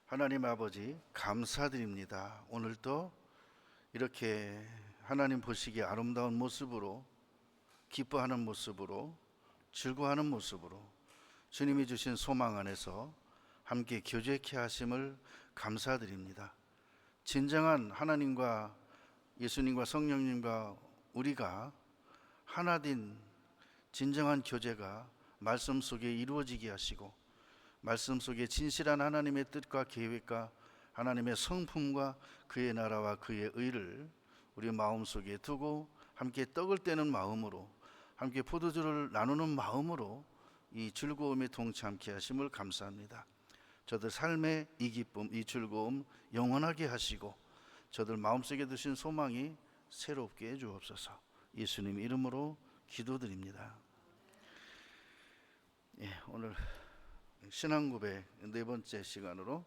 하나님 아버지 감사드립니다. 오늘도 이렇게 하나님 보시기에 아름다운 모습으로, 기뻐하는 모습으로, 즐거워하는 모습으로 주님이 주신 소망 안에서 함께 교제케 하심을 감사드립니다. 진정한 하나님과 예수님과 성령님과 우리가 하나된 진정한 교제가 말씀 속에 이루어지게 하시고, 말씀 속에 진실한 하나님의 뜻과 계획과 하나님의 성품과 그의 나라와 그의 의를 우리 마음속에 두고 함께 떡을 떼는 마음으로, 함께 포도주를 나누는 마음으로 이 즐거움에 동참케 하심을 감사합니다. 저들 삶의 이 기쁨, 이 즐거움 영원하게 하시고 저들 마음속에 두신 소망이 새롭게 해 주옵소서. 예수님 이름으로 기도드립니다. 오늘 신앙고백 네 번째 시간으로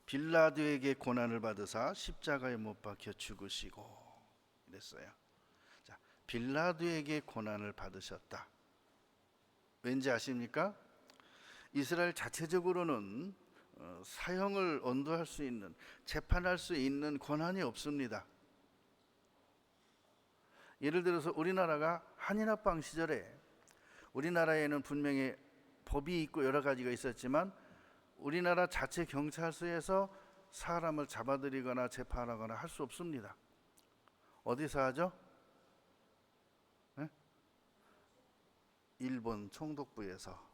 빌라도에게 고난을 받으사 십자가에 못 박혀 죽으시고 이랬어요. 자, 빌라도에게 고난을 받으셨다. 왠지 아십니까? 이스라엘 자체적으로는 사형을 언도할 수 있는, 재판할 수 있는 권한이 없습니다. 예를 들어서 우리나라가 한인합방 시절에 우리나라에는 분명히 법이 있고 여러 가지가 있었지만 우리나라 자체 경찰서에서 사람을 잡아들이거나 재판하거나 할 수 없습니다. 어디서 하죠? 일본 총독부에서.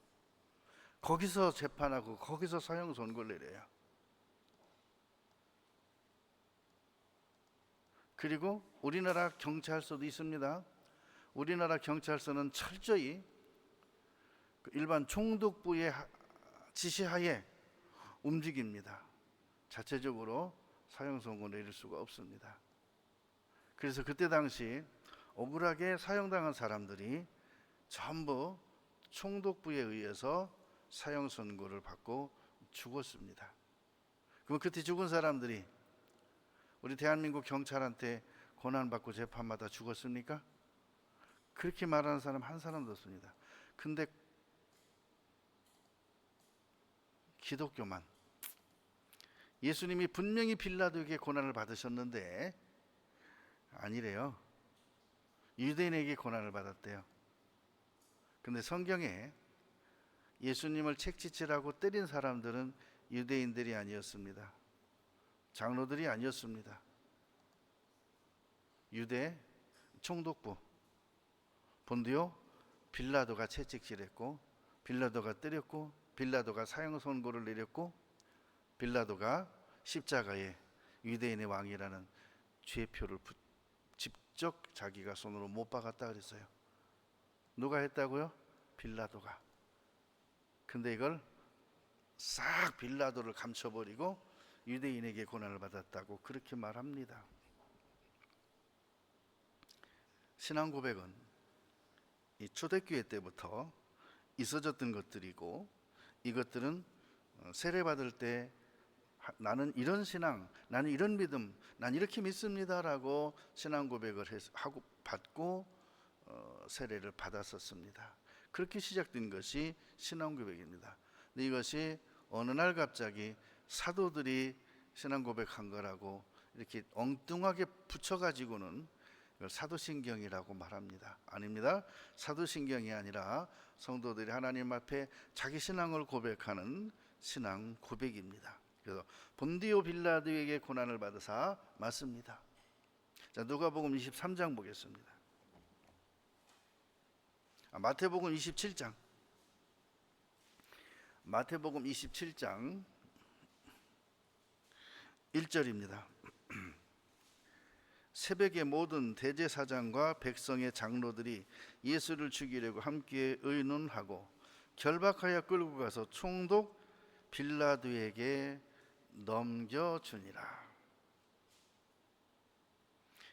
거기서 재판하고 거기서 사형 선고를 내려요. 그리고 우리나라 경찰서도 있습니다. 우리나라 경찰서는 철저히 일반 총독부의 지시하에 움직입니다. 자체적으로 사형 선고 내릴 수가 없습니다. 그래서 그때 당시 억울하게 사형당한 사람들이 전부 총독부에 의해서 사형 선고를 받고 죽었습니다. 그럼 그때 죽은 사람들이 우리 대한민국 경찰한테 고난받고 재판받아 죽었습니까? 그렇게 말하는 사람 한 사람도 없습니다. 근데 기독교만, 예수님이 분명히 빌라도에게 고난을 받으셨는데 아니래요. 유대인에게 고난을 받았대요. 근데 성경에 예수님을 책짓질하고 때린 사람들은 유대인들이 아니었습니다. 장로들이 아니었습니다. 유대 총독부 본디오 빌라도가 채찍질했고, 빌라도가 때렸고, 빌라도가 사형 선고를 내렸고, 빌라도가 십자가에 유대인의 왕이라는 죄표를 직접 자기가 손으로 못 박았다 그랬어요. 누가 했다고요? 빌라도가. 근데 이걸 싹 빌라도를 감춰버리고 유대인에게 고난을 받았다고 그렇게 말합니다. 신앙 고백은 이 초대교회 때부터 있어졌던 것들이고, 이것들은 세례받을 때 나는 이런 신앙, 나는 이런 믿음, 난 이렇게 믿습니다라고 신앙 고백을 하고 받고 세례를 받았었습니다. 그렇게 시작된 것이 신앙 고백입니다. 근데 이것이 어느 날 갑자기 사도들이 신앙 고백한 거라고 이렇게 엉뚱하게 붙여가지고는 이걸 사도신경이라고 말합니다. 아닙니다. 사도신경이 아니라 성도들이 하나님 앞에 자기 신앙을 고백하는 신앙 고백입니다. 그래서 본디오 빌라도에게 고난을 받으사 맞습니다. 자, 누가복음 23장 보겠습니다. 마태복음 27장. 마태복음 27장 1절입니다. 새벽에 모든 대제사장과 백성의 장로들이 예수를 죽이려고 함께 의논하고 결박하여 끌고 가서 총독 빌라도에게 넘겨주니라.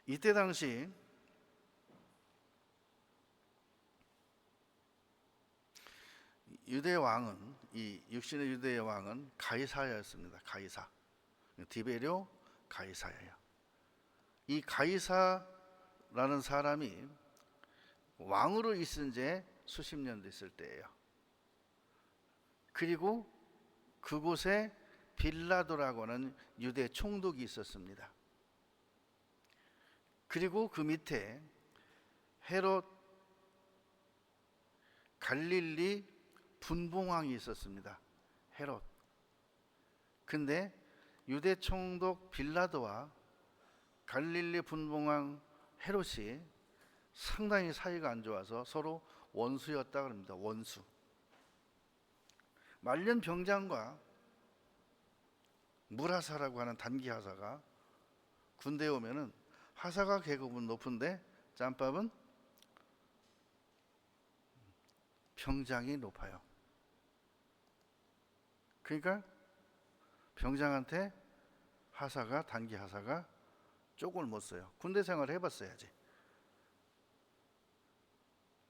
이때 당시 유대 왕은, 이 육신의 유대의 왕은 가이사야였습니다. 가이사. 디베리오 가이사야예요. 이 가이사라는 사람이 왕으로 있은 지 수십 년 됐을 때예요. 그리고 그곳에 빌라도라고 하는 유대 총독이 있었습니다. 그리고 그 밑에 헤롯 갈릴리 분봉왕이 있었습니다. 헤롯. 근데 유대 총독 빌라도와 갈릴리 분봉왕 헤롯이 상당히 사이가 안 좋아서 서로 원수였다 그럽니다. 원수. 말년 병장과 물하사라고 하는 단기 하사가 군대에 오면은 하사가 계급은 높은데 짬밥은 병장이 높아요. 그러니까 병장한테 하사가 단기 하사가 쪽을 못 써요. 군대 생활 해봤어야지.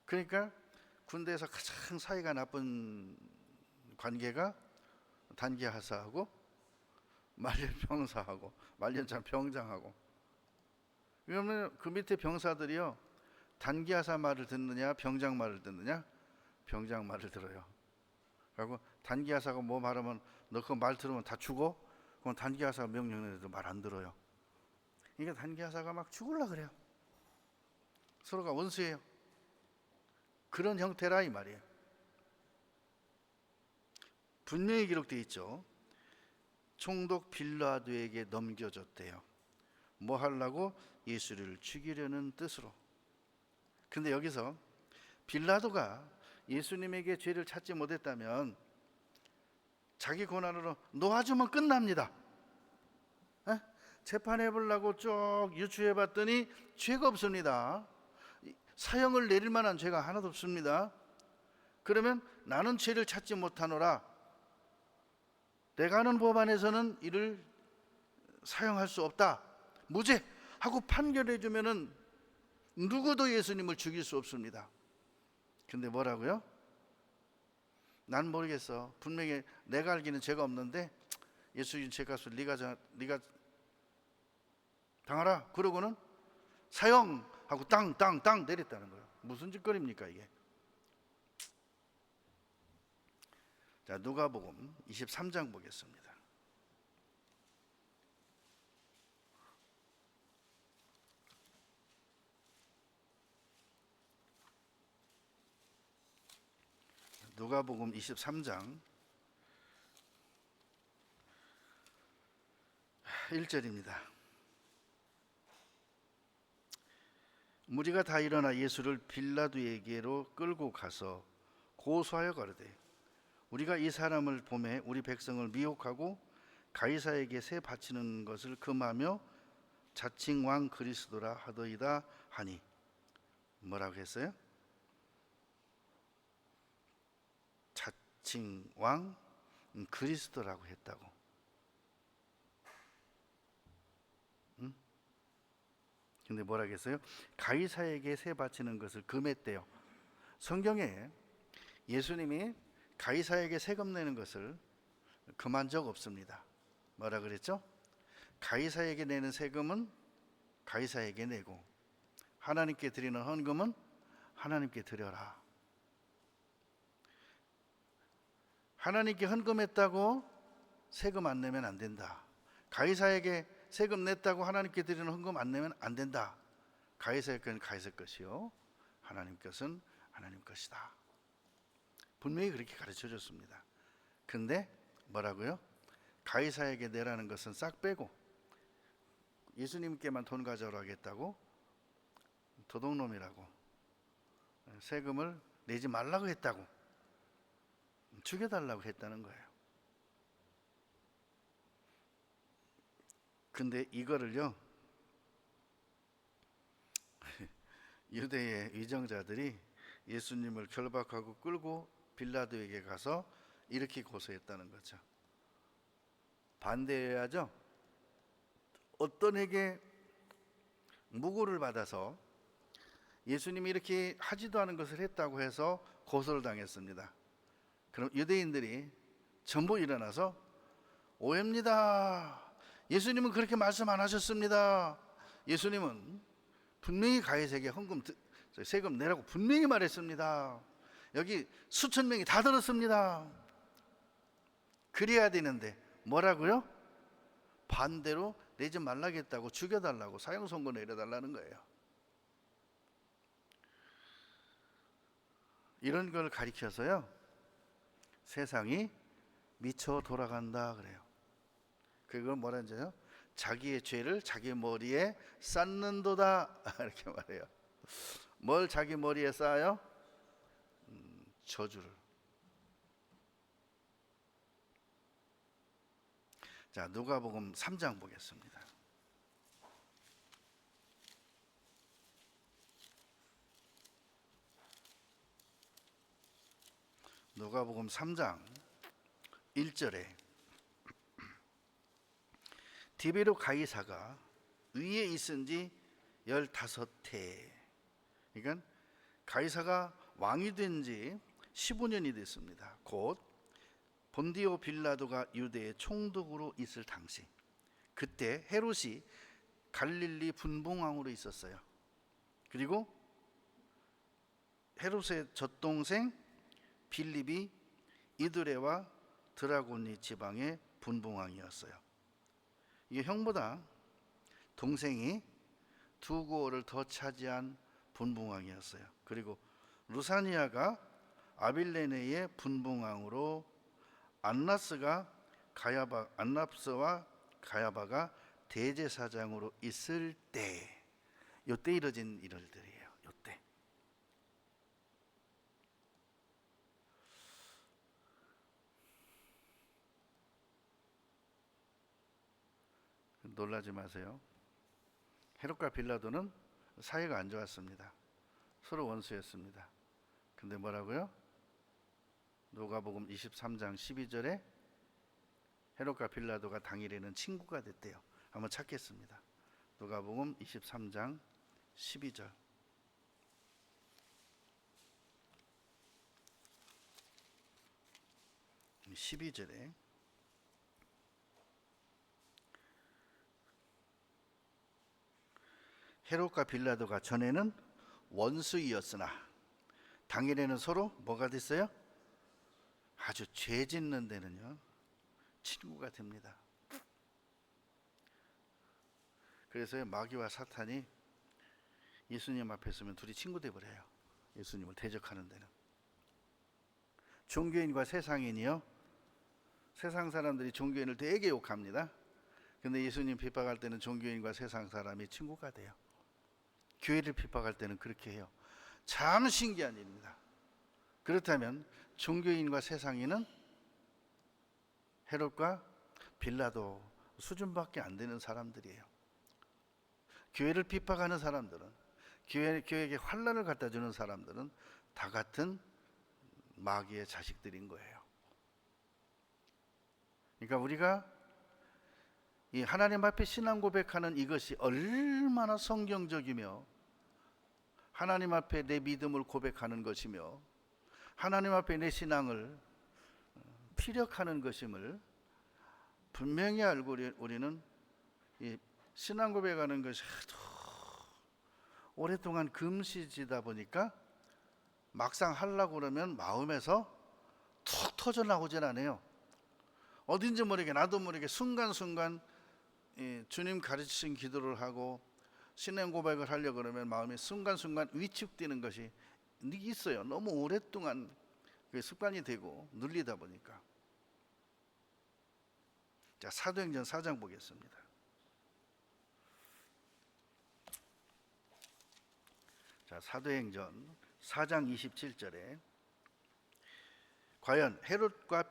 그러니까 군대에서 가장 사이가 나쁜 관계가 단기 하사하고 말년 병사하고 말년장 병장하고. 그러면 그 밑에 병사들이요, 단기 하사 말을 듣느냐 병장 말을 듣느냐? 병장 말을 들어요. 그리고 단기 하사가 뭐 말하면 너 그 말 들으면 다 죽어? 그럼 단기 하사가 명령 내려도 말 안 들어요. 그러니까 단기 하사가 막 죽으려고 그래요. 서로가 원수예요. 그런 형태라 이 말이에요. 분명히 기록되어 있죠. 총독 빌라도에게 넘겨줬대요. 뭐 하려고? 예수를 죽이려는 뜻으로. 근데 여기서 빌라도가 예수님에게 죄를 찾지 못했다면 자기 권한으로 놓아주면 끝납니다. 재판해 보려고 쭉 유추해 봤더니 죄가 없습니다. 사형을 내릴 만한 죄가 하나도 없습니다. 그러면 나는 죄를 찾지 못하노라, 내가 아는 법안에서는 이를 사형할 수 없다, 무죄 하고 판결해 주면은 누구도 예수님을 죽일 수 없습니다. 근데 뭐라고요? 난 모르겠어. 분명히 내가 알기는 죄가 없는데 예수님 죄값을 네가 당하라. 그러고는 사형하고 땅 내렸다는 거예요. 무슨 짓거리입니까 이게? 자, 누가복음 23장 보겠습니다. 누가복음 23장 1절입니다. 무리가 다 일어나 예수를 빌라도에게로 끌고 가서 고소하여 가로되, 우리가 이 사람을 보매 우리 백성을 미혹하고 가이사에게 세 바치는 것을 금하며 자칭 왕 그리스도라 하더이다 하니. 뭐라고 했어요? 자칭 왕 그리스도라고 했다고. 근데 뭐라고 했어요? 가이사에게 세 바치는 것을 금했대요. 성경에 예수님이 가이사에게 세금 내는 것을 금한 적 없습니다. 뭐라 그랬죠? 가이사에게 내는 세금은 가이사에게 내고 하나님께 드리는 헌금은 하나님께 드려라. 하나님께 헌금했다고 세금 안 내면 안 된다. 가이사에게 세금 냈다고 하나님께 드리는 헌금 안 내면 안 된다. 가이사의 것은 가이사 것이요, 하나님 것은 하나님 것이다. 분명히 그렇게 가르쳐 줬습니다. 근데 뭐라고요? 가이사에게 내라는 것은 싹 빼고 예수님께만 돈 가져오라 하겠다고 도둑놈이라고 세금을 내지 말라고 했다고 죽여달라고 했다는 거예요. 근데 이거를요, 유대의 위정자들이 예수님을 결박하고 끌고 빌라도에게 가서 이렇게 고소했다는 거죠. 반대해야죠. 어떤 에게 무고를 받아서 예수님이 이렇게 하지도 않은 것을 했다고 해서 고소를 당했습니다. 그럼 유대인들이 전부 일어나서 오해입니다. 예수님은 그렇게 말씀 안 하셨습니다. 예수님은 분명히 가이사에게 세금 내라고 분명히 말했습니다. 여기 수천 명이 다 들었습니다. 그래야 되는데 뭐라고요? 반대로 내지 말라겠다고 죽여달라고 사형 선고 내려달라는 거예요. 이런 걸 가리켜서요, 세상이 미쳐 돌아간다 그래요. 그걸 뭐라 하죠? 자기의 죄를 자기 머리에 쌓는도다 이렇게 말해요. 뭘 자기 머리에 쌓아요? 저주를. 자, 누가복음 3장 보겠습니다. 누가복음 3장 1절에 디베로 가이사가 위에 있은 지 15해, 그러니까 가이사가 왕이 된 지 15년이 됐습니다. 곧 본디오 빌라도가 유대의 총독으로 있을 당시, 그때 헤롯이 갈릴리 분봉왕으로 있었어요. 그리고 헤롯의 젖동생 빌립이 이두레와 드라고니 지방의 분봉왕이었어요. 이게 형보다 동생이 두 고을을 더 차지한 분봉왕이었어요. 그리고 루사니아가 아빌레네의 분봉왕으로 안나스와 가야바가 대제사장으로 있을 때, 요때 이뤄진 일들이에요. 요때. 놀라지 마세요. 헤롯과 빌라도는 사이가 안 좋았습니다. 서로 원수였습니다. 근데 뭐라고요? 누가복음 23장 12절에 헤롯과 빌라도가 당일에는 친구가 됐대요. 한번 찾겠습니다. 누가복음 23장 12절. 헤롯과 빌라도가 전에는 원수이었으나 당일에는 서로 뭐가 됐어요? 아주 죄 짓는 데는요 친구가 됩니다. 그래서 마귀와 사탄이 예수님 앞에 서면 둘이 친구 되버려요. 예수님을 대적하는 데는. 종교인과 세상인이요, 세상 사람들이 종교인을 되게 욕합니다. 근데 예수님 핍박할 때는 종교인과 세상 사람이 친구가 돼요. 교회를 핍박할 때는 그렇게 해요. 참 신기한 일입니다. 그렇다면 종교인과 세상인은 헤롯과 빌라도 수준밖에 안 되는 사람들이에요. 교회를 핍박하는 사람들은, 교회에게 환난을 갖다 주는 사람들은 다 같은 마귀의 자식들인 거예요. 그러니까 우리가 이 하나님 앞에 신앙 고백하는 이것이 얼마나 성경적이며 하나님 앞에 내 믿음을 고백하는 것이며 하나님 앞에 내 신앙을 피력하는 것임을 분명히 알고 우리는 이 신앙 고백하는 것이 오랫동안 금시지다 보니까 막상 하려고 그러면 마음에서 툭 터져 나오질 않아요. 어딘지 모르게, 나도 모르게 순간순간 주님 가르치신 기도를 하고 신앙 고백을 하려고 그러면 마음이 순간순간 위축되는 것이 있어요. 너무 오랫동안 습관이 되고 눌리다 보니까. 자, 사도행전 4장 보겠습니다. 자, 사도행전 4장 27절에 과연 헤롯과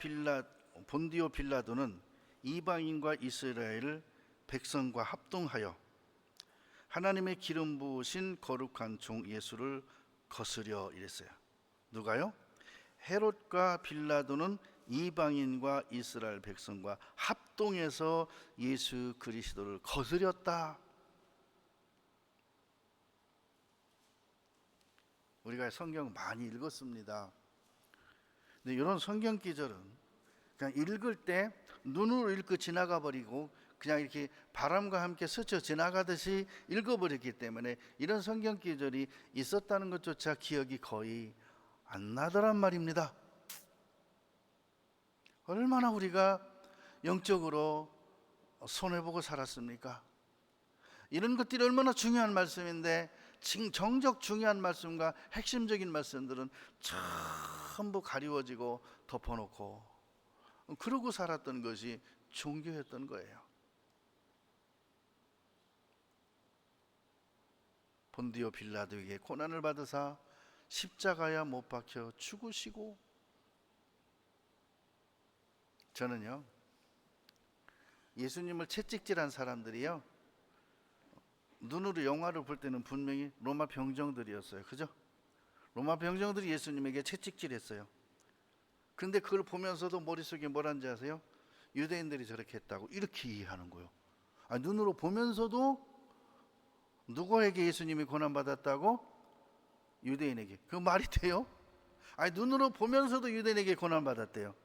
본디오 빌라도는 이방인과 이스라엘 백성과 합동하여 하나님의 기름 부으신 거룩한 종 예수를 거스려 이랬어요. 누가요? 헤롯과 빌라도는 이방인과 이스라엘 백성과 합동해서 예수 그리스도를 거스렸다. 우리가 성경 많이 읽었습니다. 근데 이런 성경 기절은 그냥 읽을 때 눈으로 읽고 지나가 버리고 그냥 이렇게 바람과 함께 스쳐 지나가듯이 읽어버렸기 때문에 이런 성경 기절이 있었다는 것조차 기억이 거의 안 나더란 말입니다. 얼마나 우리가 영적으로 손해보고 살았습니까? 이런 것들이 얼마나 중요한 말씀인데 정적 중요한 말씀과 핵심적인 말씀들은 전부 가리워지고 덮어놓고 그러고 살았던 것이 종교였던 거예요. 본디오 빌라도에게 고난을 받으사 십자가에 못 박혀 죽으시고, 저는요 예수님을 채찍질한 사람들이요 눈으로 영화를 볼 때는 분명히 로마 병정들이었어요. 그죠? 로마 병정들이 예수님에게 채찍질했어요. 근데 그걸 보면서도 머릿속에 뭐라는지 아세요? 유대인들이 저렇게 했다고 이렇게 이해하는 거예요. 눈으로 보면서도 누구에게 예수님이 고난받았다고? 유대인에게. 그 말이 돼요? 눈으로 보면서도 유대인에게 고난받았대요.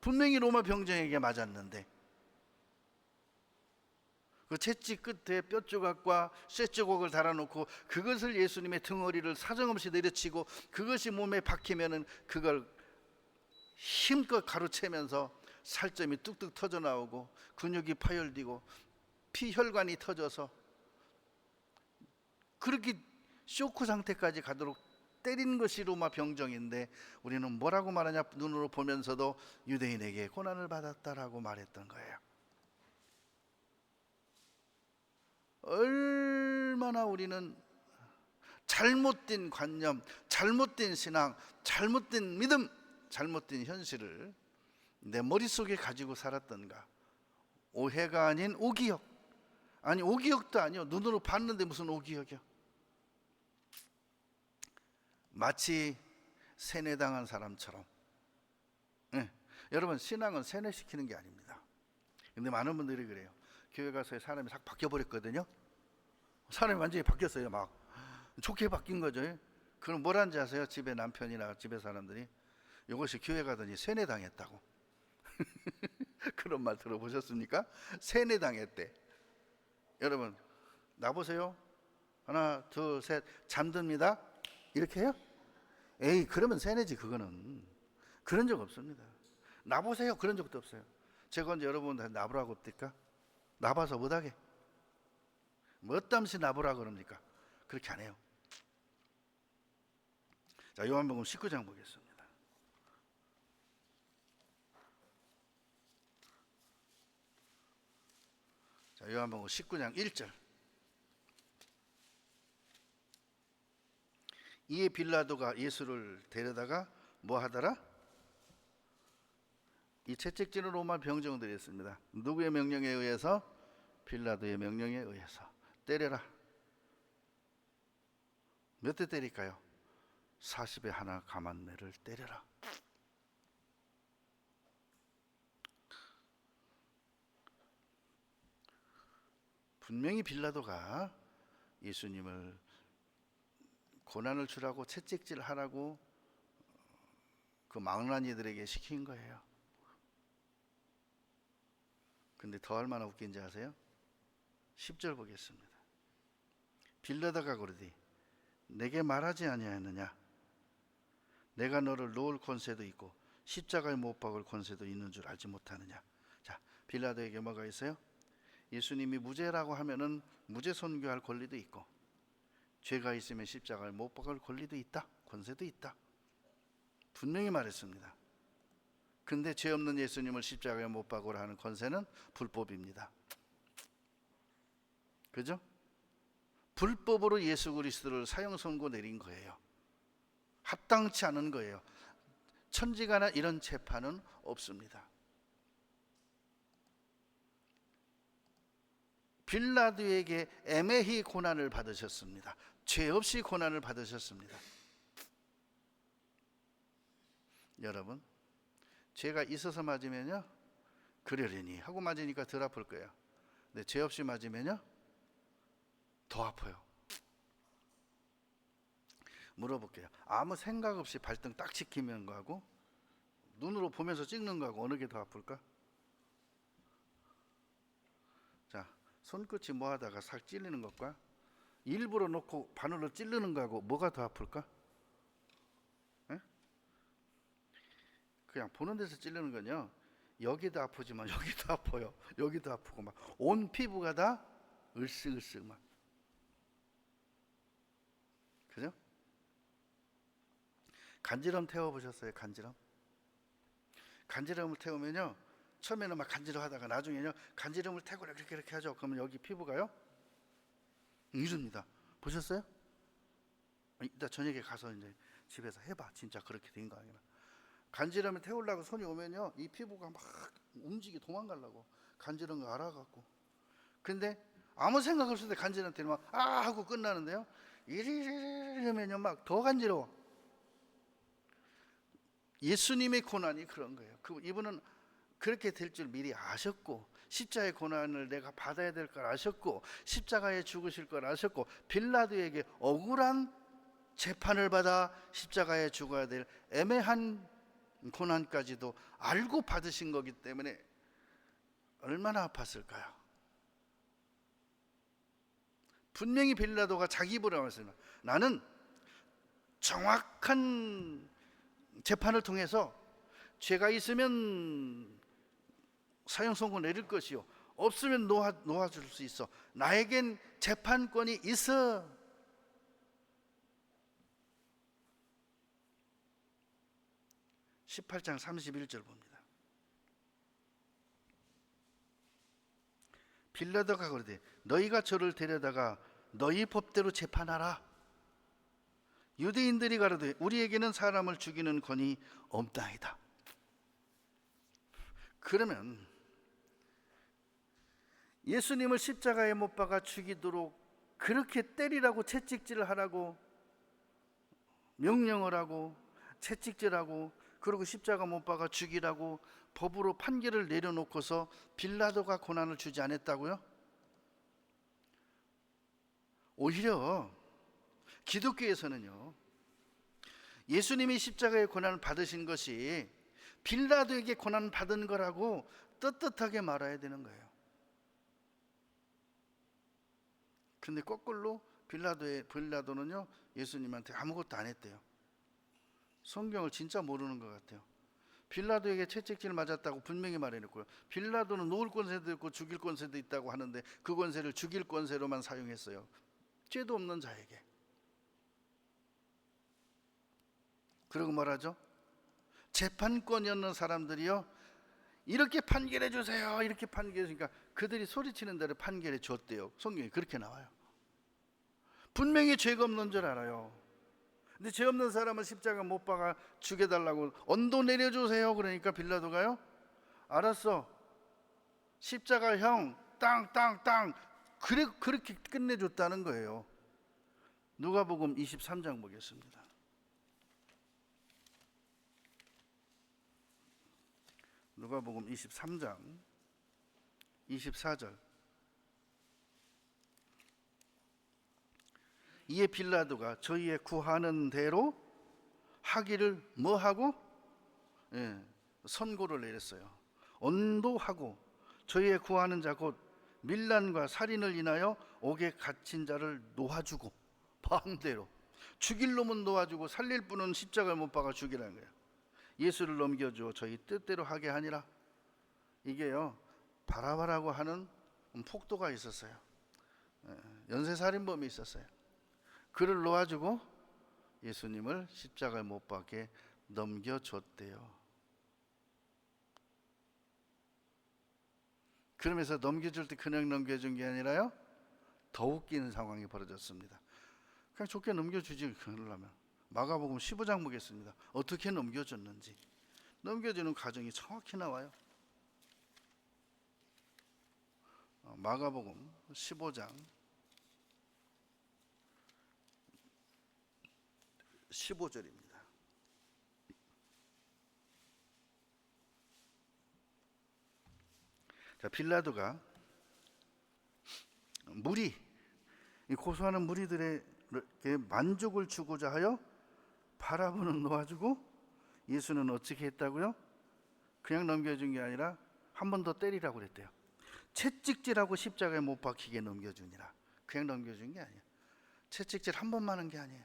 분명히 로마 병정에게 맞았는데 그 채찍 끝에 뼈 조각과 쇠 조각을 달아놓고 그것을 예수님의 등허리를 사정없이 내려치고 그것이 몸에 박히면은 그걸 힘껏 가로채면서 살점이 뚝뚝 터져 나오고 근육이 파열되고 피혈관이 터져서 그렇게 쇼크 상태까지 가도록 때린 것이 로마 병정인데 우리는 뭐라고 말하냐? 눈으로 보면서도 유대인에게 고난을 받았다라고 말했던 거예요. 얼마나 우리는 잘못된 관념, 잘못된 신앙, 잘못된 믿음, 잘못된 현실을 내 머릿속에 가지고 살았던가. 오해가 아닌 오기역. 아니 오기역도 아니요, 눈으로 봤는데 무슨 오기역이요. 마치 세뇌당한 사람처럼. 여러분, 신앙은 세뇌시키는 게 아닙니다. 근데 많은 분들이 그래요. 교회 가서 사람이 싹 바뀌어버렸거든요. 사람이 완전히 바뀌었어요. 막 좋게 바뀐 거죠. 그럼 뭐라는지 아세요? 집에 남편이나 집에 사람들이 이것이 교회 가더니 세뇌당했다고. 그런 말 들어보셨습니까? 세뇌당했대. 여러분, 나보세요. 하나 둘 셋 잠듭니다. 이렇게 해요? 에이, 그러면 세뇌지. 그거는 그런 적 없습니다. 나보세요. 그런 적도 없어요. 제가 언제 여러분한테 나보라고 합니까? 나봐서 못하게 뭐 어땀시 나보라 그럽니까? 그렇게 안 해요. 자, 요한복음 19장 보겠습니다. 자, 요한복음 19장 1절. 이에 빌라도가 예수를 데려다가 뭐 하더라? 이 채찍질은 로마 병정들이었습니다. 누구의 명령에 의해서? 빌라도의 명령에 의해서 때려라. 몇 대 때릴까요? 40에 하나 가만매를 때려라. 분명히 빌라도가 예수님을 고난을 주라고 채찍질하라고 그 망나니 이들에게 시킨 거예요. 근데 더 얼마나 웃긴지 아세요? 10절 보겠습니다. 빌라도가 그러되 내게 말하지 아니하였느냐? 내가 너를 놓을 권세도 있고 십자가에 못 박을 권세도 있는 줄 알지 못하느냐? 자, 빌라도에게 뭐가 있어요? 예수님이 무죄라고 하면은 무죄 선고할 권리도 있고, 죄가 있으면 십자가에 못 박을 권리도 있다, 권세도 있다. 분명히 말했습니다. 근데 죄 없는 예수님을 십자가에 못 박으라 하는 권세는 불법입니다. 그죠? 불법으로 예수 그리스도를 사형 선고 내린 거예요. 합당치 않은 거예요. 천지가나 이런 재판은 없습니다. 빌라도에게 애매히 고난을 받으셨습니다. 죄 없이 고난을 받으셨습니다. 여러분, 죄가 있어서 맞으면요 그러려니 하고 맞으니까 덜 아플 거예요. 근데 죄 없이 맞으면요 더 아파요. 물어볼게요. 아무 생각 없이 발등 딱 찍히는 거하고 눈으로 보면서 찍는 거하고 어느 게 더 아플까? 자, 손끝이 뭐 하다가 싹 찔리는 것과 일부러 놓고 바늘로 찌르는 거하고 뭐가 더 아플까? 에? 그냥 보는 데서 찔르는 건요 여기도 아프지만 여기도 아파요. 여기도 아프고 막 온 피부가 다 으쓱으쓱 막. 그죠? 간지럼 태워보셨어요? 간지럼? 간지럼을 태우면요, 처음에는 막 간지러하다가 나중에는요 간지럼을 태고 이렇게 하죠. 그러면 여기 피부가요 이릅니다. 보셨어요? 이따 저녁에 가서 이제 집에서 해봐. 진짜 그렇게 된 거 아니라. 간지럼을 태우려고 손이 오면요 이 피부가 막 움직이 도망가려고 간지럼 거 알아갖고. 근데 아무 생각 없을 때 간지럼 때는 막 아 하고 끝나는데요, 이러면요 막 더 간지러워. 예수님의 고난이 그런 거예요. 이분은 그렇게 될 줄 미리 아셨고, 십자가의 고난을 내가 받아야 될 걸 아셨고, 십자가에 죽으실 걸 아셨고, 빌라도에게 억울한 재판을 받아 십자가에 죽어야 될 애매한 고난까지도 알고 받으신 거기 때문에 얼마나 아팠을까요? 분명히 빌라도가 자기 입으로 말했습니다. 나는 정확한 재판을 통해서 죄가 있으면 사형 선고 내릴 것이요, 없으면 놓아줄 수 있어. 나에겐 재판권이 있어. (18장 31절) 봅니다. 빌라도가 그러되 너희가 저를 데려다가 너희 법대로 재판하라. 유대인들이 가로되 우리에게는 사람을 죽이는 권이 없나이다. 그러면 예수님을 십자가에 못 박아 죽이도록 그렇게 때리라고, 채찍질을 하라고 명령을 하고, 채찍질하고, 그리고 십자가 못 박아 죽이라고 법으로 판결을 내려놓고서 빌라도가 고난을 주지 않았다고요? 오히려 기독교에서는요, 예수님이 십자가의 고난을 받으신 것이 빌라도에게 고난을 받은 거라고 떳떳하게 말해야 되는 거예요. 근데 거꾸로 빌라도는요 예수님한테 아무것도 안 했대요. 성경을 진짜 모르는 것 같아요. 빌라도에게 채찍질 맞았다고 분명히 말해놓고요, 빌라도는 놓을 권세도 있고 죽일 권세도 있다고 하는데 그 권세를 죽일 권세로만 사용했어요. 죄도 없는 자에게. 그리고 뭐라죠? 재판권이었는 사람들이요 이렇게 판결해 주세요 이렇게 판결해 주니까 그들이 소리치는 대로 판결해 줬대요. 성경에 그렇게 나와요. 분명히 죄가 없는 줄 알아요. 근데 죄 없는 사람을 십자가 못 박아 죽여달라고 언도 내려주세요 그러니까 빌라도가요 알았어, 십자가형 땅땅땅 그렇게 끝내줬다는 거예요. 누가복음 23장 보겠습니다. 누가복음 23장 24절. 이에 빌라도가 저희의 구하는 대로 하기를 뭐하고? 선고를 내렸어요. 언도하고 저희의 구하는 자 곧 밀란과 살인을 인하여 옥에 갇힌 자를 놓아주고, 반대로 죽일 놈은 놓아주고 살릴 분은 십자가를 못 박아 죽이라는 거예요. 예수를 넘겨주어 저희 뜻대로 하게 하니라. 이게요 바라바라고 하는 폭도가 있었어요. 연쇄살인범이 있었어요. 그를 놓아주고 예수님을 십자가에 못 박게 넘겨줬대요. 그러면서 넘겨줄 때 그냥 넘겨준 게 아니라요 더 웃기는 상황이 벌어졌습니다. 그냥 좋게 넘겨주지 그러려면. 마가복음 15장 보겠습니다. 어떻게 넘겨줬는지. 넘겨주는 과정이 정확히 나와요. 마가복음 15장 15절입니다. 자, 빌라도가 고소하는 무리들에게 만족을 주고자 하여 바라보는 놓아주고, 예수는 어떻게 했다고요? 그냥 넘겨준 게 아니라 한 번 더 때리라고 그랬대요. 채찍질하고 십자가에 못 박히게 넘겨주니라. 그냥 넘겨준 게 아니에요. 채찍질 한 번만 한 게 아니에요.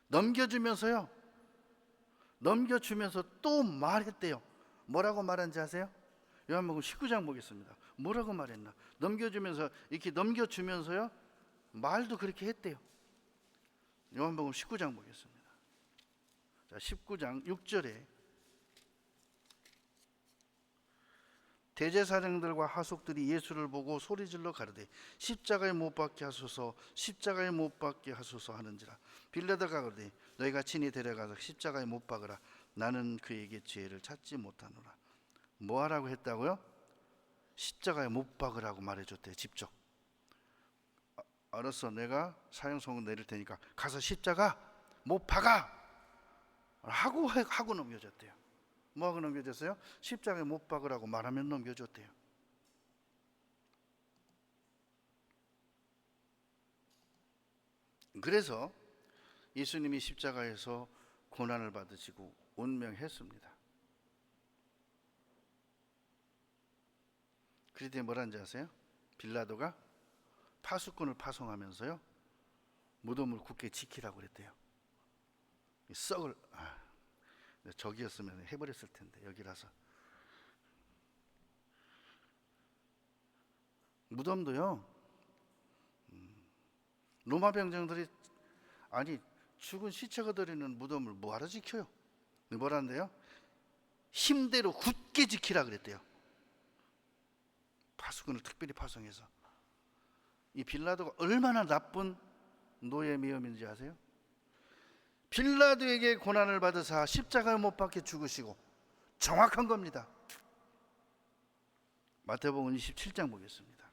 넘겨주면서요. 넘겨주면서 또 말했대요. 뭐라고 말한지 아세요? 요한복음 19장 보겠습니다. 뭐라고 말했나? 넘겨주면서 이렇게 넘겨주면서요. 말도 그렇게 했대요. 요한복음 19장 보겠습니다. 자, 19장 6절에 대제사장들과 하속들이 예수를 보고 소리질러 가로되 십자가에 못 박게 하소서, 십자가에 못 박게 하소서 하는지라. 빌라도가 가로되 너희가 친히 데려가서 십자가에 못 박으라. 나는 그에게 죄를 찾지 못하노라. 뭐 하라고 했다고요? 십자가에 못 박으라고 말해줬대요. 직접. 알았어, 내가 사형선고 내릴 테니까 가서 십자가 못 박아 하고 넘겨줬대요. 뭐하고 넘겨줬어요? 십자가에 못 박으라고 말하면 넘겨줬대요. 그래서 예수님이 십자가에서 고난을 받으시고 운명했습니다. 그랬더니 뭐라는지 아세요? 빌라도가 파수꾼을 파송하면서요, 무덤을 굳게 지키라고 그랬대요. 썩을 저기였으면 해버렸을 텐데, 여기라서. 무덤도요, 로마 병정들이 아니 죽은 시체가 들이는 무덤을 뭐하러 지켜요? 뭐라는데요? 힘대로 굳게 지키라 그랬대요. 파수꾼을 특별히 파송해서. 이 빌라도가 얼마나 나쁜 노예미엄인지 아세요? 빌라도에게 고난을 받으사 십자가에 못 박혀 죽으시고, 정확한 겁니다. 마태복음 27장 보겠습니다.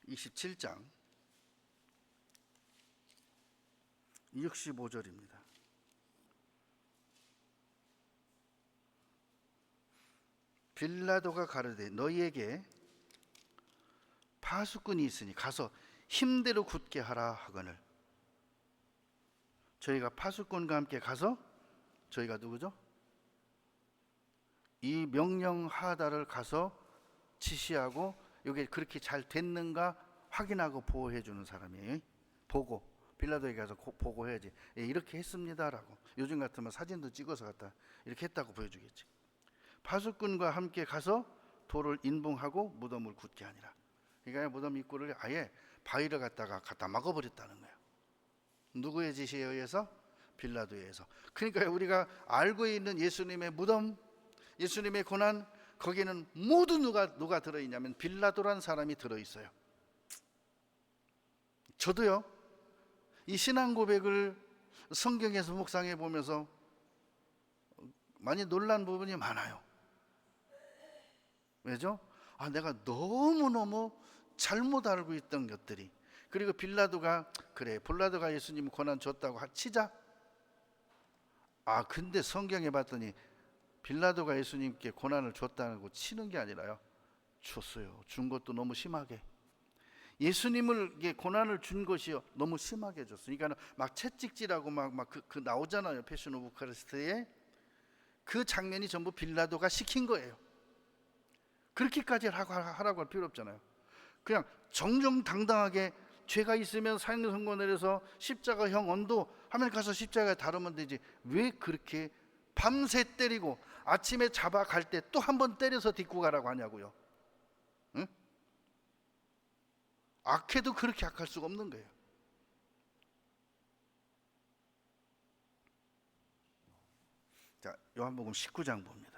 (27장) 65절입니다. 빌라도가 가로되 너희에게 파수꾼이 있으니 가서 힘대로 굳게 하라 하거늘. 저희가 파수꾼과 함께 가서, 저희가 누구죠? 이 명령하다를 가서 지시하고 이게 그렇게 잘 됐는가 확인하고 보호해 주는 사람이에요. 보고, 빌라도에게 가서 보고해야지. 이렇게 했습니다라고. 요즘 같으면 사진도 찍어서 갖다 이렇게 했다고 보여주겠지. 파수꾼과 함께 가서 돌을 인붕하고 무덤을 굳게 하니라. 그러니까 무덤 입구를 아예 바위를 갖다 막아버렸다는 거예요. 누구의 지시에 의해서? 빌라도에 의해서. 그러니까 우리가 알고 있는 예수님의 무덤, 예수님의 고난, 거기에는 모두 누가 들어있냐면 빌라도란 사람이 들어있어요. 저도요, 이 신앙 고백을 성경에서 묵상해 보면서 많이 놀란 부분이 많아요. 왜죠? 내가 너무너무 잘못 알고 있던 것들이. 그리고 빌라도가, 그래 빌라도가 예수님 고난 줬다고 치자. 근데 성경에 봤더니 빌라도가 예수님께 고난을 줬다는 거 치는 게 아니라요, 줬어요. 준 것도 너무 심하게. 예수님을 고난을 준 것이요, 너무 심하게 줬어요. 그러니까 막 채찍질하고 그 나오잖아요. 패션 오브 크리스트에 그 장면이 전부 빌라도가 시킨 거예요. 그렇게까지 하라고 할 필요 없잖아요. 그냥 정정당당하게 죄가 있으면 사형 선고 내려서 십자가형 언도 하면 가서 십자가에 다루면 되지. 왜 그렇게 밤새 때리고 아침에 잡아갈 때 또 한 번 때려서 딛고 가라고 하냐고요. 응? 악해도 그렇게 악할 수가 없는 거예요. 자, 요한복음 19장 봅니다.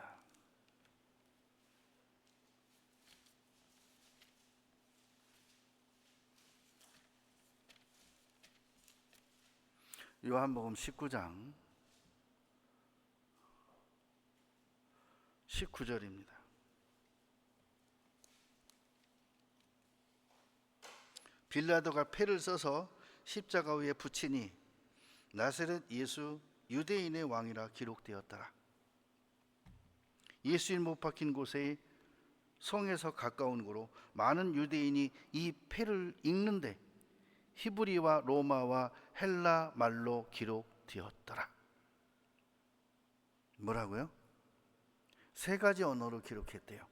요한복음 19장 19절입니다. 빌라도가 패를 써서 십자가 위에 붙이니 나사렛 예수 유대인의 왕이라 기록되었더라. 예수님 못 박힌 곳에 성에서 가까운 곳으로 많은 유대인이 이 패를 읽는데 히브리와 로마와 헬라 말로 기록되었더라. 뭐라고요? 세 가지 언어로 기록했대요.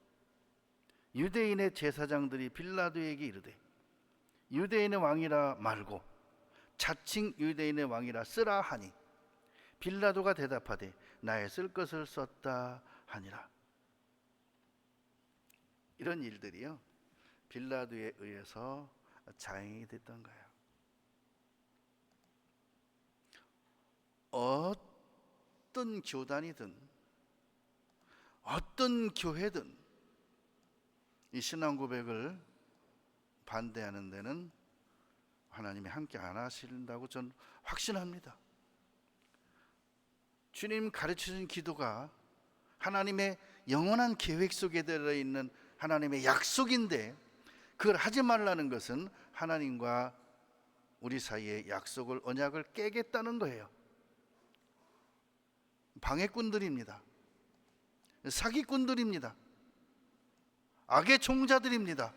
유대인의 제사장들이 빌라도에게 이르되 유대인의 왕이라 말고 자칭 유대인의 왕이라 쓰라 하니 빌라도가 대답하되 나의 쓸 것을 썼다 하니라. 이런 일들이요, 빌라도에 의해서 자행이 됐던 거예요. 어떤 교단이든 어떤 교회든 이 신앙 고백을 반대하는 데는 하나님이 함께 안 하신다고 저는 확신합니다. 주님 가르쳐준 기도가 하나님의 영원한 계획 속에 들어있는 하나님의 약속인데, 그걸 하지 말라는 것은 하나님과 우리 사이의 약속을, 언약을 깨겠다는 거예요. 방해꾼들입니다. 사기꾼들입니다. 악의 종자들입니다.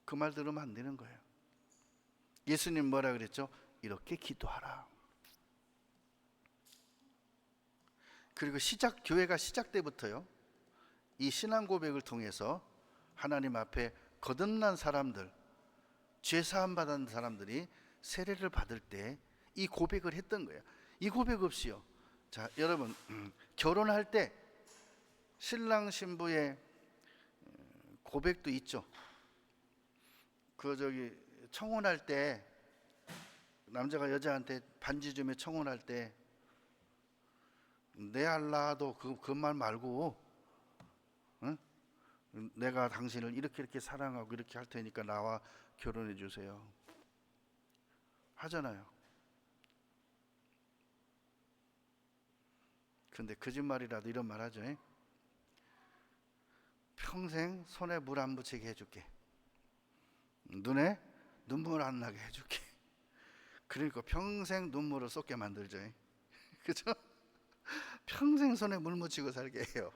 그 말 들으면 안 되는 거예요. 예수님 뭐라 그랬죠? 이렇게 기도하라. 그리고 교회가 시작 때부터요, 이 신앙 고백을 통해서 하나님 앞에 거듭난 사람들, 죄 사함 받은 사람들이 세례를 받을 때 이 고백을 했던 거예요. 이 고백 없이요, 자 여러분, 결혼할 때 신랑 신부의 고백도 있죠. 청혼할 때 남자가 여자한테 반지 주며 청혼할 때 내 알라도 그 말 말고, 응? 내가 당신을 이렇게 사랑하고 이렇게 할 테니까 나와 결혼해 주세요 하잖아요. 근데 거짓말이라도 이런 말 하죠. 평생 손에 물 안 묻히게 해줄게, 눈에 눈물 안 나게 해줄게. 그러니까 평생 눈물을 쏟게 만들죠. 그죠? 평생 손에 물 묻히고 살게 해요.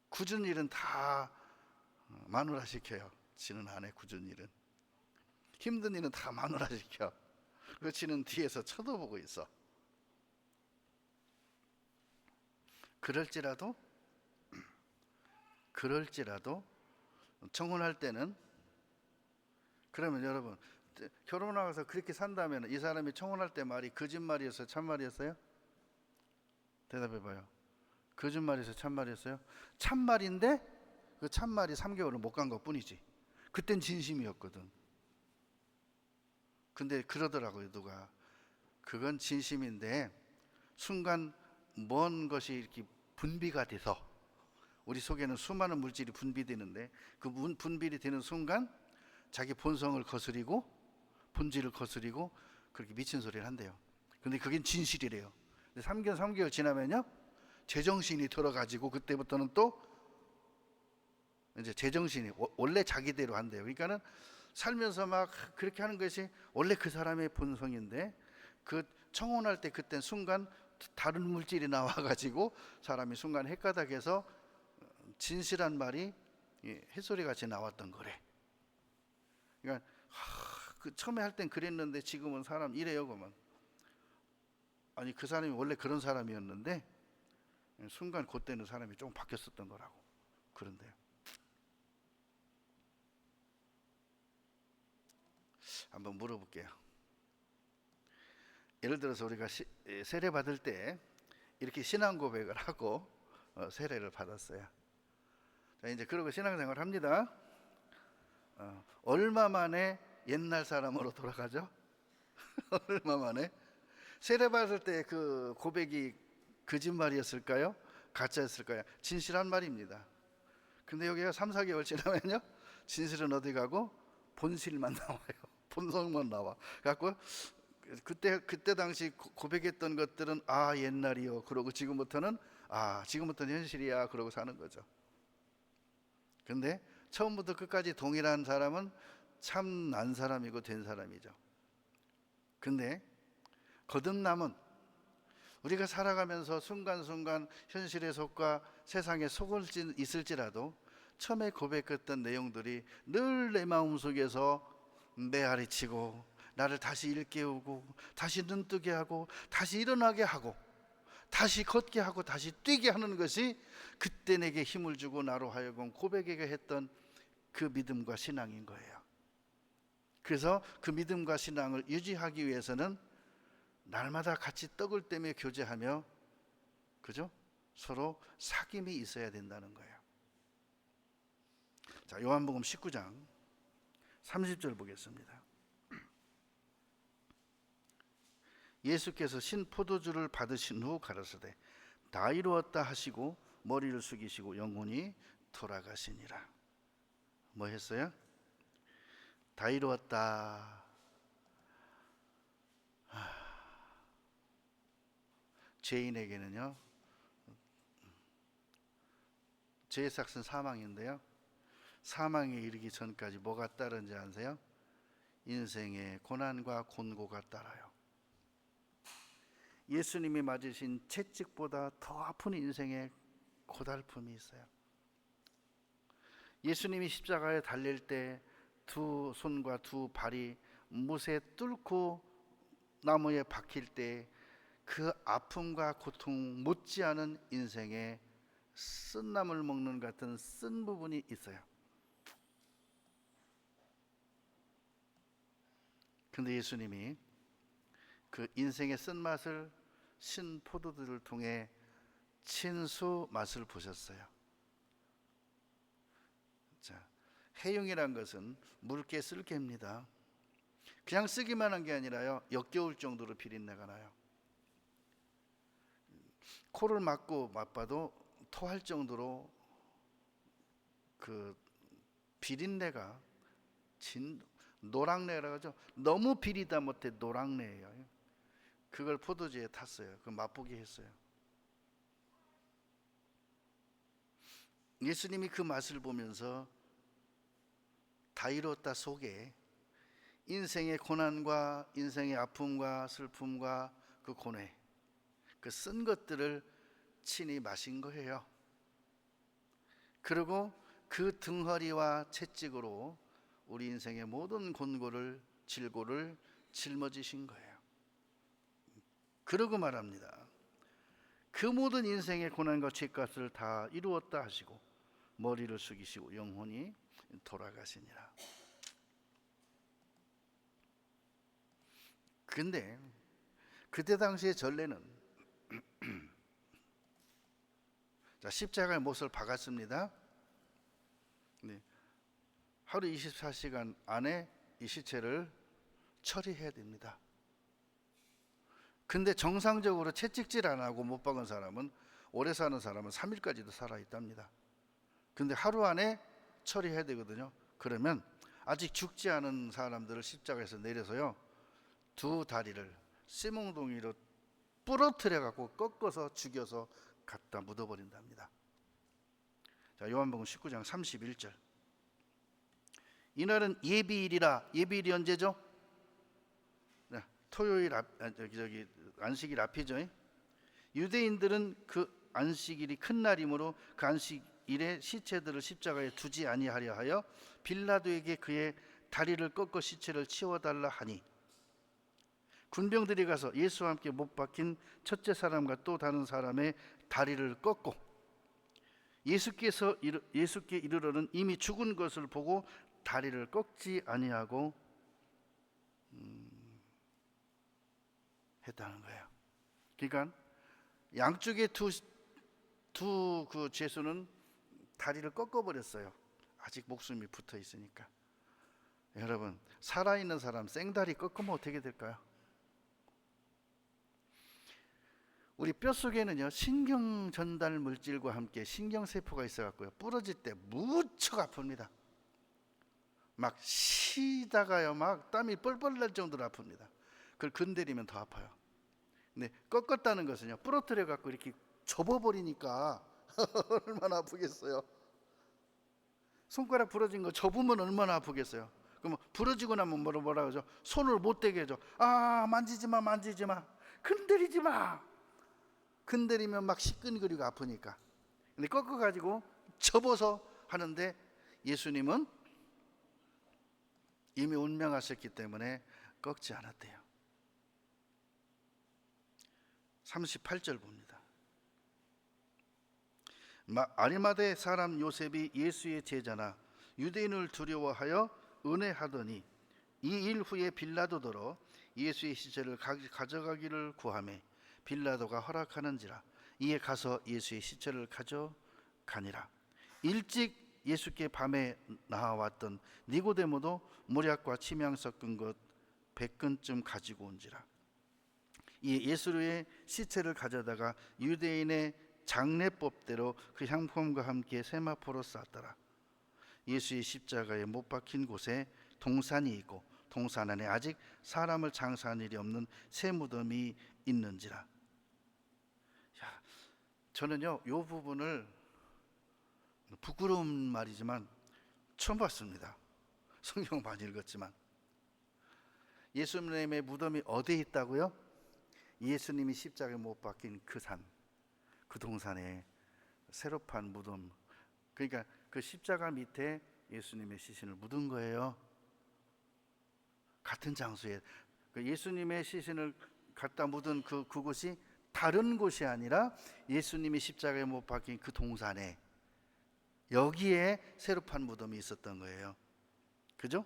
굳은 일은 다 마누라 시켜요. 지는 아내 굳은 일은. 힘든 일은 다 마누라 시켜. 그 지는 뒤에서 쳐다보고 있어. 그럴지라도 청혼할 때는, 그러면 여러분, 결혼하고서 그렇게 산다면 이 사람이 청혼할 때 말이 거짓말이었어요, 참말이었어요? 대답해봐요. 거짓말이었어요, 참말이었어요? 참말인데 그 참말이 3개월을 못 간 것 뿐이지. 그땐 진심이었거든. 근데 그러더라고요, 누가. 그건 진심인데 순간 먼 것이 이렇게 분비가 돼서, 우리 속에는 수많은 물질이 분비되는데 그 분비이 되는 순간 자기 본성을 거스리고 본질을 거스리고 그렇게 미친 소리를 한대요. 근데 그게 진실이래요. 근데 3개월 지나면요, 제정신이 들어가지고 그때부터는 또 이제 제정신이 원래 자기대로 한대요. 그러니까는 살면서 막 그렇게 하는 것이 원래 그 사람의 본성인데, 그 청혼할 때 그때 순간 다른 물질이 나와가지고 사람이 순간 헷가닥해서 진실한 말이 햇소리 같이 나왔던 거래. 그러니까 처음에 할 땐 그랬는데 지금은 사람 이래요. 그러면 아니, 그 사람이 원래 그런 사람이었는데 순간 그때는 사람이 좀 바뀌었었던 거라고 그런데요. 한번 물어볼게요. 예를 들어서 우리가 세례 받을 때 이렇게 신앙 고백을 하고 세례를 받았어요. 자, 이제 그러고 신앙생활 합니다. 얼마 만에 옛날 사람으로 돌아가죠? 얼마 만에? 세례 받을 때 그 고백이 거짓말이었을까요? 가짜였을까요? 진실한 말입니다. 근데 여기가 3, 4개월 지나면요, 진실은 어디 가고 본실만 나와요. 본성만 나와. 갖고 그때 당시 고백했던 것들은 옛날이요, 그러고 지금부터는 현실이야, 그러고 사는 거죠. 근데 처음부터 끝까지 동일한 사람은 참 난 사람이고 된 사람이죠. 근데 거듭남은 우리가 살아가면서 순간순간 현실의 속과 세상의 속을 있을지라도 처음에 고백했던 내용들이 늘 내 마음속에서 메아리치고 나를 다시 일깨우고 다시 눈뜨게 하고 다시 일어나게 하고 다시 걷게 하고 다시 뛰게 하는 것이 그때 내게 힘을 주고 나로 하여금 고백하게 했던 그 믿음과 신앙인 거예요. 그래서 그 믿음과 신앙을 유지하기 위해서는 날마다 같이 떡을 떼며 교제하며, 그죠? 서로 사귐이 있어야 된다는 거예요. 자, 요한복음 19장 30절 보겠습니다. 예수께서 신 포도주를 받으신 후 가라사대 다 이루었다 하시고 머리를 숙이시고 영혼이 돌아가시니라. 뭐 했어요? 다 이루었다. 죄인에게는요, 죄의 삭은 사망인데요, 사망에 이르기 전까지 뭐가 따르는지 아세요? 인생의 고난과 곤고가 따라요. 예수님이 맞으신 채찍보다 더 아픈 인생의 고달픔이 있어요. 예수님이 십자가에 달릴 때 두 손과 두 발이 못에 뚫고 나무에 박힐 때 그 아픔과 고통 못지않은 인생의 쓴나물 먹는 같은 쓴 부분이 있어요. 그런데 예수님이 그 인생의 쓴맛을 신 포도들을 통해 친수 맛을 보셨어요. 자, 해용이란 것은 묽게 쓸개입니다. 그냥 쓰기만 한 게 아니라요, 역겨울 정도로 비린내가 나요. 코를 막고 맛봐도 토할 정도로 그 비린내가 노랑내라고 하죠. 너무 비리다 못해 노랑내예요. 그걸 포도주에 탔어요. 그 맛보게 했어요. 예수님이 그 맛을 보면서 다 이뤘다 속에 인생의 고난과 인생의 아픔과 슬픔과 그 고뇌, 그 쓴 것들을 친히 마신 거예요. 그리고 그 등허리와 채찍으로 우리 인생의 모든 곤고를 질고를 짊어지신 거예요. 그러고 말합니다. 그 모든 인생의 고난과 죄값을 다 이루었다 하시고 머리를 숙이시고 영혼이 돌아가시니라. 근데 그때 당시의 전례는 자, 십자가에 못을 박았습니다. 네. 하루 24시간 안에 이 시체를 처리해야 됩니다. 근데 정상적으로 채찍질 안 하고 못 박은 사람은, 오래 사는 사람은 3일까지도 살아있답니다. 근데 하루 안에 처리해야 되거든요. 그러면 아직 죽지 않은 사람들을 십자가에서 내려서요, 두 다리를 쇠몽둥이로 부러뜨려 갖고 꺾어서 죽여서 갖다 묻어버린답니다. 자, 요한복음 19장 31절. 이날은 예비일이라. 예비일이 언제죠? 네, 토요일 안식일 앞이죠. 유대인들은 그 안식일이 큰 날이므로 그 안식일에 시체들을 십자가에 두지 아니하려 하여 빌라도에게 그의 다리를 꺾어 시체를 치워달라 하니, 군병들이 가서 예수와 함께 못 박힌 첫째 사람과 또 다른 사람의 다리를 꺾고 예수께 이르러는 이미 죽은 것을 보고 다리를 꺾지 아니하고 했다는 거예요. 그러니까 양쪽의 두 그 죄수는 다리를 꺾어버렸어요. 아직 목숨이 붙어 있으니까. 여러분, 살아있는 사람 생다리 꺾으면 어떻게 될까요? 우리 뼛속에는요, 신경 전달 물질과 함께 신경세포가 있어갖고요, 부러질 때 무척 아픕니다. 막 쉬다가요, 막 땀이 뻘뻘 날 정도로 아픕니다. 그걸 건드리면 더 아파요. 근데 꺾었다는 것은요, 부러뜨려 갖고 이렇게 접어버리니까 얼마나 아프겠어요. 손가락 부러진 거 접으면 얼마나 아프겠어요. 그럼 부러지고 나면 뭐라 그러죠? 손을 못 대게 해줘. 아, 만지지 마, 만지지 마, 건드리지 마. 건드리면 막 시끈거리고 아프니까. 근데 꺾어가지고 접어서 하는데 예수님은 이미 운명하셨기 때문에 꺾지 않았대요. 38절 봅니다. 아리마대 사람 요셉이 예수의 제자나 유대인을 두려워하여 은혜하더니 이 일 후에 빌라도더러 예수의 시체를 가져가기를 구하매 빌라도가 허락하는지라. 이에 가서 예수의 시체를 가져가니라. 일찍 예수께 밤에 나와왔던 니고데모도 모략과 침향 섞은 것 100근쯤 가지고 온지라. 이에 예수의 시체를 가져다가 유대인의 장례법대로 그 향품과 함께 세마포로 쌌더라. 예수의 십자가에 못 박힌 곳에 동산이 있고 동산 안에 아직 사람을 장사한 일이 없는 새 무덤이 있는지라. 저는요, 이 부분을 부끄러운 말이지만 처음 봤습니다. 성경 많이 읽었지만. 예수님의 무덤이 어디에 있다고요? 예수님이 십자가에 못 박힌 그 산, 그 동산에 새로 판 무덤. 그러니까 그 십자가 밑에 예수님의 시신을 묻은 거예요. 같은 장소에 예수님의 시신을 갖다 묻은 그곳이 다른 곳이 아니라 예수님이 십자가에 못 박힌 그 동산에, 여기에 새로 판 무덤이 있었던 거예요. 그죠?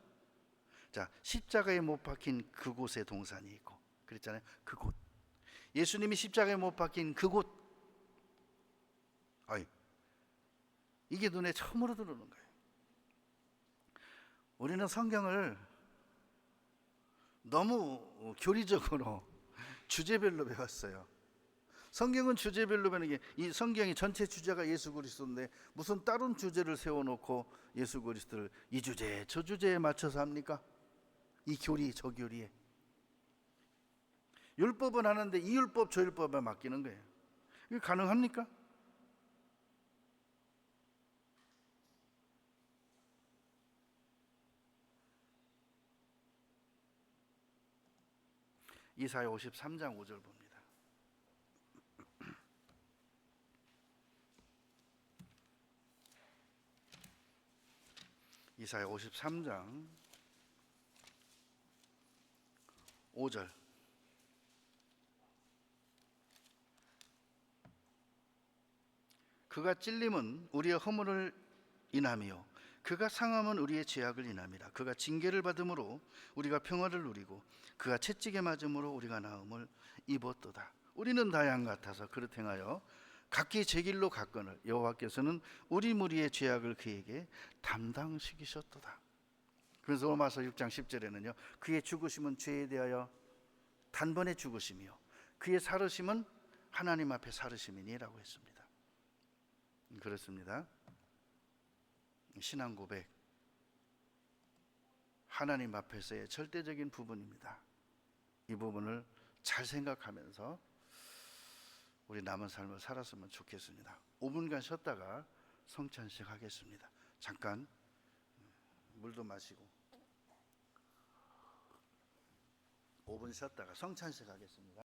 자, 십자가에 못 박힌 그곳에 동산이 있고 그랬잖아요. 그곳, 예수님이 십자가에 못 박힌 그곳, 이게 눈에 처음으로 들어오는 거예요. 우리는 성경을 너무 교리적으로 주제별로 배웠어요. 성경은 주제별로 배우는 게, 이 성경이 전체 주제가 예수 그리스도인데 무슨 다른 주제를 세워놓고 예수 그리스도를 이 주제 저 주제에 맞춰서 합니까? 이 교리 저 교리에. 율법은 하는데 이 율법 저 율법에 맡기는 거예요. 이게 가능합니까? 이사야 53장 5절 봅니다. 이사야 53장 5절. 그가 찔림은 우리의 허물을 인함이요 그가 상함은 우리의 죄악을 인함이라. 그가 징계를 받음으로 우리가 평화를 누리고 그가 채찍에 맞음으로 우리가 나음을 입었도다. 우리는 다 양 같아서 그릇 행하여 각기 제 길로 갔거늘 여호와께서는 우리 무리의 죄악을 그에게 담당시키셨도다. 그래서 로마서 6장 10절에는요 그의 죽으심은 죄에 대하여 단번에 죽으심이요 그의 살으심은 하나님 앞에 살으심이니라고 했습니다. 그렇습니다. 신앙 고백, 하나님 앞에서의 절대적인 부분입니다. 이 부분을 잘 생각하면서 우리 남은 삶을 살았으면 좋겠습니다. 5분간 쉬었다가 성찬식 하겠습니다. 잠깐 물도 마시고 5분 쉬었다가 성찬식 하겠습니다.